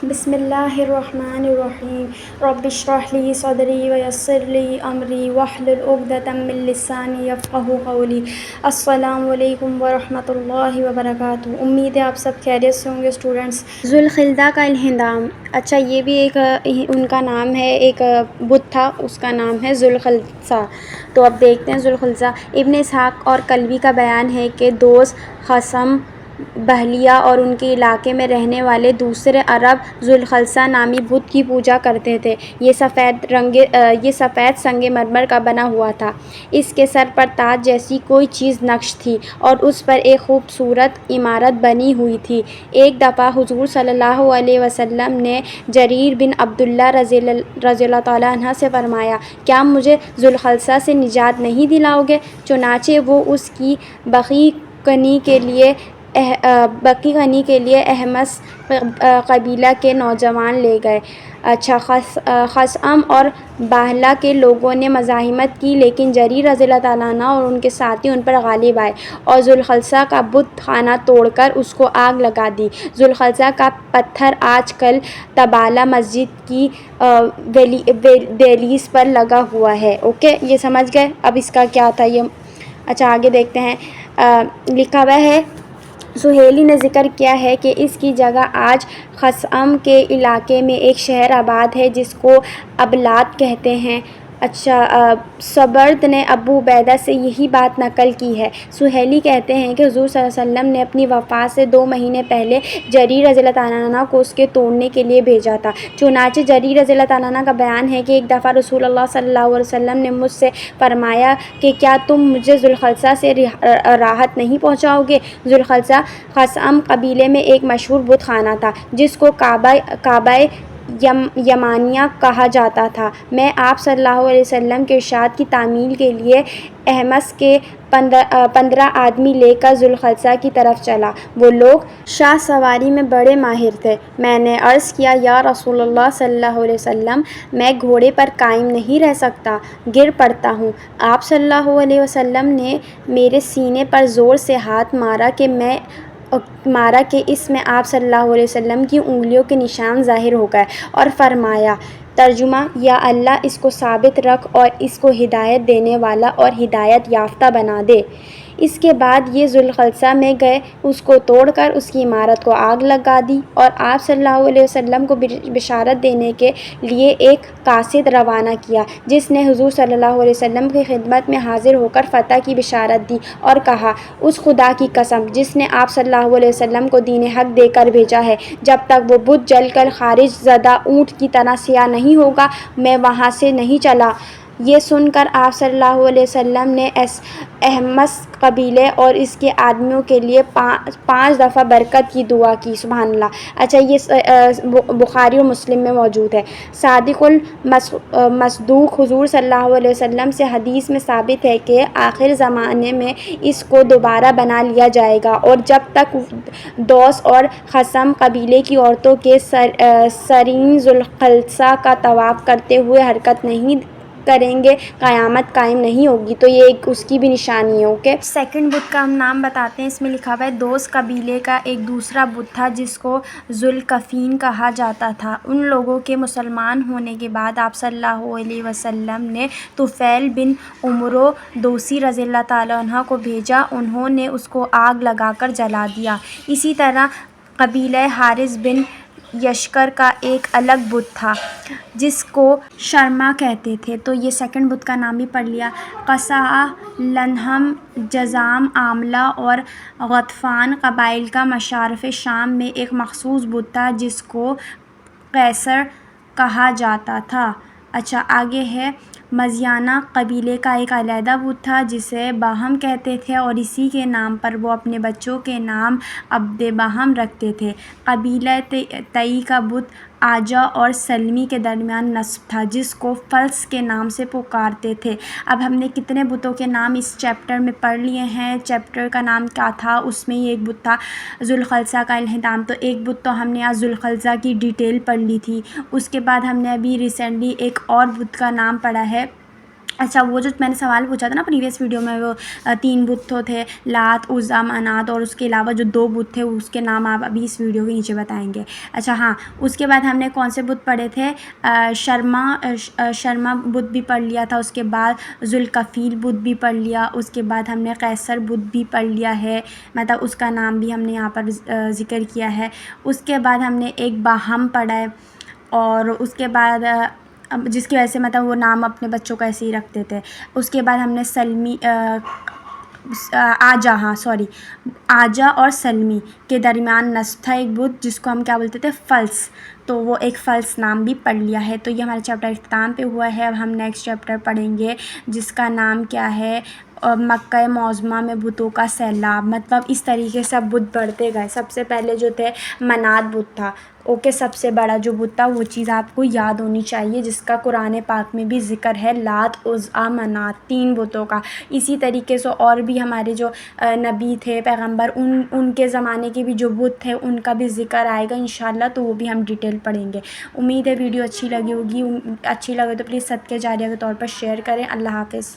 بسم اللہ الرحمن الرحیم رب اشرح لی صدری ویسر لی امری واحلل عقدۃ من لسانی یفقہوا قولی۔ السلام علیکم ورحمۃ اللہ وبرکاتہ۔ امید ہے آپ سب خیریت سے ہوں گے اسٹوڈنٹس۔ ذوالخلدہ کا الہندام، اچھا یہ بھی ایک ان کا نام ہے، ایک بت تھا، اس کا نام ہے ذوالخلصہ۔ تو اب دیکھتے ہیں ذوالخلصہ۔ ابن اسحاق اور کلبی کا بیان ہے کہ دوس، خصم، بہلیہ اور ان کے علاقے میں رہنے والے دوسرے عرب ذوالخلصہ نامی بت کی پوجا کرتے تھے۔ یہ سفید سنگ مرمر کا بنا ہوا تھا۔ اس کے سر پر تاج جیسی کوئی چیز نقش تھی اور اس پر ایک خوبصورت عمارت بنی ہوئی تھی۔ ایک دفعہ حضور صلی اللہ علیہ وسلم نے جریر بن عبداللہ رضی اللہ تعالیٰ عنہ سے فرمایا، کیا مجھے ذوالخلصہ سے نجات نہیں دلاؤ گے؟ چنانچہ وہ اس کی بقی کنی کے لیے احمس قبیلہ کے نوجوان لے گئے۔ اچھا، خثعم اور باہلہ کے لوگوں نے مزاحمت کی، لیکن جریر رضی اللہ تعالیٰ عنہ اور ان کے ساتھی ان پر غالب آئے اور ذوالخلصہ کا بت خانہ توڑ کر اس کو آگ لگا دی۔ ذوالخلصہ کا پتھر آج کل تبالہ مسجد کی دہلیز پر لگا ہوا ہے۔ اوکے، یہ سمجھ گئے؟ اب اس کا کیا تھا یہ؟ اچھا آگے دیکھتے ہیں۔ لکھا ہوا ہے، سہیلی نے ذکر کیا ہے کہ اس کی جگہ آج خثعم کے علاقے میں ایک شہر آباد ہے جس کو ابلاد کہتے ہیں۔ اچھا، سبرد نے ابو عبیدہ سے یہی بات نقل کی ہے۔ سہیلی کہتے ہیں کہ حضور صلی اللہ علیہ وسلم نے اپنی وفات سے 2 مہینے پہلے جریر رضی اللہ تعالیٰ عنہ کو اس کے توڑنے کے لیے بھیجا تھا۔ چنانچہ جریر رضی اللہ تعالیٰ عنہ کا بیان ہے کہ ایک دفعہ رسول اللہ صلی اللہ علیہ وسلم نے مجھ سے فرمایا کہ کیا تم مجھے ذوالخلصہ سے راحت نہیں پہنچاؤ گے؟ ذوالخلصہ خثعم قبیلے میں ایک مشہور بت خانہ تھا جس کو کعبہ یمانیہ کہا جاتا تھا۔ میں آپ صلی اللہ علیہ وسلم کے ارشاد کی تعمیل کے لیے احمس کے 15 آدمی لے کر ذوالخلصہ کی طرف چلا۔ وہ لوگ شاہ سواری میں بڑے ماہر تھے۔ میں نے عرض کیا، یا رسول اللہ صلی اللہ علیہ وسلم، میں گھوڑے پر قائم نہیں رہ سکتا، گر پڑتا ہوں۔ آپ صلی اللہ علیہ وسلم نے میرے سینے پر زور سے ہاتھ مارا کہ اس میں آپ صلی اللہ علیہ وسلم کی انگلیوں کے نشان ظاہر ہو گئے اور فرمایا، ترجمہ، یا اللہ اس کو ثابت رکھ اور اس کو ہدایت دینے والا اور ہدایت یافتہ بنا دے۔ اس کے بعد یہ ذوالخلصہ میں گئے، اس کو توڑ کر اس کی عمارت کو آگ لگا دی اور آپ صلی اللہ علیہ وسلم کو بشارت دینے کے لیے ایک قاصد روانہ کیا جس نے حضور صلی اللہ علیہ وسلم کی خدمت میں حاضر ہو کر فتح کی بشارت دی اور کہا، اس خدا کی قسم جس نے آپ صلی اللہ علیہ وسلم کو دین حق دے کر بھیجا ہے، جب تک وہ بت جل کر خارج زدہ اونٹ کی طرح سیاہ نہیں ہوگا میں وہاں سے نہیں چلا۔ یہ سن کر آپ صلی اللہ علیہ وسلم نے احمس قبیلے اور اس کے آدمیوں کے لیے 5 دفعہ برکت کی دعا کی۔ سبحان اللہ۔ اچھا، یہ بخاری اور مسلم میں موجود ہے۔ صادق المصدوق حضور صلی اللہ علیہ وسلم سے حدیث میں ثابت ہے کہ آخر زمانے میں اس کو دوبارہ بنا لیا جائے گا اور جب تک دوس اور خثعم قبیلے کی عورتوں کے سرین ذوالخلصہ کا طواف کرتے ہوئے حرکت نہیں کریں گے قیامت قائم نہیں ہوگی۔ تو یہ ایک اس کی بھی نشانی ہے۔ اوکے، سیکنڈ بت کا ہم نام بتاتے ہیں۔ اس میں لکھا ہوا ہے، دوس قبیلے کا ایک دوسرا بت تھا جس کو ذوالکفین کہا جاتا تھا۔ ان لوگوں کے مسلمان ہونے کے بعد آپ صلی اللہ علیہ وسلم نے طفیل بن عمرو دوسی رضی اللہ تعالیٰ عنہ کو بھیجا، انہوں نے اس کو آگ لگا کر جلا دیا۔ اسی طرح قبیلہ حارث بن یشکر کا ایک الگ بت تھا جس کو شرما کہتے تھے۔ تو یہ سیکنڈ بت کا نام بھی پڑھ لیا۔ قصعہ، لنہم، جذام، عاملہ اور غطفان قبائل کا مشارف شام میں ایک مخصوص بت تھا جس کو قیصر کہا جاتا تھا۔ اچھا آگے ہے، مزیانہ قبیلے کا ایک علیحدہ بت تھا جسے باہم کہتے تھے اور اسی کے نام پر وہ اپنے بچوں کے نام عبد باہم رکھتے تھے۔ قبیلہ تئی کا بت آجا اور سلمی کے درمیان نسب تھا جس کو فلس کے نام سے پکارتے تھے۔ اب ہم نے کتنے بتوں کے نام اس چیپٹر میں پڑھ لیے ہیں۔ چیپٹر کا نام کیا تھا؟ اس میں یہ ایک بت تھا ذوالخلصہ کا الہندام۔ تو ایک بت تو ہم نے آج ذوالخلصہ کی ڈیٹیل پڑھ لی تھی۔ اس کے بعد ہم نے ابھی ریسنٹلی ایک اور بت کا نام پڑھا ہے اچھا وہ جو میں نے سوال پوچھا تھا نا پریویس ویڈیو میں، وہ 3 بت تھے، لات، عزیٰ، منات، اور اس کے علاوہ جو 2 بت تھے اس کے نام آپ ابھی اس ویڈیو کے نیچے بتائیں گے. اچھا ہاں، اس کے بعد ہم نے کون سے بت پڑھے تھے؟ شرما بت بھی پڑھ لیا تھا، اس کے بعد ذوالکفیل بت بھی پڑھ لیا، اس کے بعد ہم نے قیصر بت بھی پڑھ لیا ہے، مطلب اس کا نام بھی ہم نے یہاں پر ذکر کیا ہے. اس کے بعد ہم نے ایک باہم پڑھا ہے، اور اس کے بعد جس کی وجہ سے مطلب وہ نام اپنے بچوں کو ایسے ہی رکھتے تھے. اس کے بعد ہم نے سلمی آجا اور سلمی کے درمیان نسب تھا ایک بت، جس کو ہم کیا بولتے تھے؟ فلس. تو وہ ایک فلس نام بھی پڑھ لیا ہے. تو یہ ہمارا چیپٹر اختتام پہ ہوا ہے. اب ہم نیکسٹ چیپٹر پڑھیں گے جس کا نام کیا ہے؟ مکہ معظمہ میں بتوں کا سیلاب. مطلب اس طریقے سے اب بت بڑھتے گئے. سب سے پہلے جو تھے منات بت تھا، اوکے، سب سے بڑا جو بت تھا، وہ چیز آپ کو یاد ہونی چاہیے، جس کا قرآن پاک میں بھی ذکر ہے، لات، عزیٰ، منات، 3 بتوں کا. اسی طریقے سے اور بھی ہمارے جو نبی تھے، پیغمبر، ان کے زمانے کے بھی جو بت تھے ان کا بھی ذکر آئے گا انشاءاللہ، تو وہ بھی ہم ڈیٹیل پڑھیں گے. امید ہے ویڈیو اچھی لگی ہوگی. اچھی لگے تو پلیز صدقے جاریہ کے طور پر شیئر کریں. اللہ حافظ.